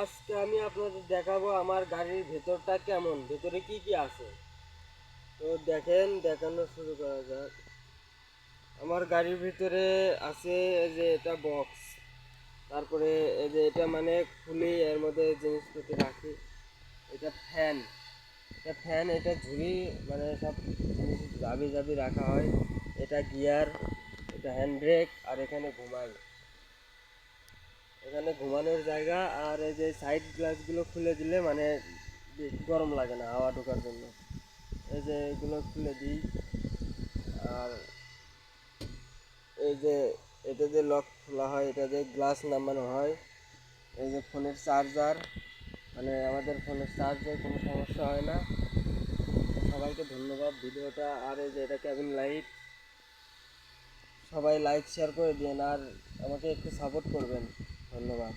আজকে আমি আপনাদের দেখাবো আমার গাড়ির ভেতরটা কেমন, ভেতরে কি কি আছে। তো দেখেন, দেখানো শুরু করা যাক। আমার গাড়ির ভিতরে আছে এই যে এটা বক্স, তারপরে এই যে এটা মানে খুলি এর মধ্যে জিনিসপত্র রাখি। এটা ফ্যান, এটা ঝুড়ি, মানে সব জিনিস জাবি জাবি রাখা হয়। এটা গিয়ার, এটা হ্যান্ড ব্রেক, আর এখানে ঘুমাই, এখানে ঘুমানোর জায়গা। আর এই যে সাইড গ্লাসগুলো খুলে দিলে মানে গরম লাগে না হাওয়া ঢোকার জন্য। এই যে এগুলো খুলে দিই। আর এই যে এটা দিয়ে লক খোলা হয়, এটা দিয়ে গ্লাস নামানো হয়। এই যে ফোনের চার্জার, মানে আমাদের ফোনের চার্জের কোনো সমস্যা হয় না। সবাইকে ধন্যবাদ ভিডিওটা। আর এই যে এটা ক্যাবিন লাইট, সবাই লাইক শেয়ার করে দিন আর আমাকে একটু সাপোর্ট করবেন। ধন্যবাদ।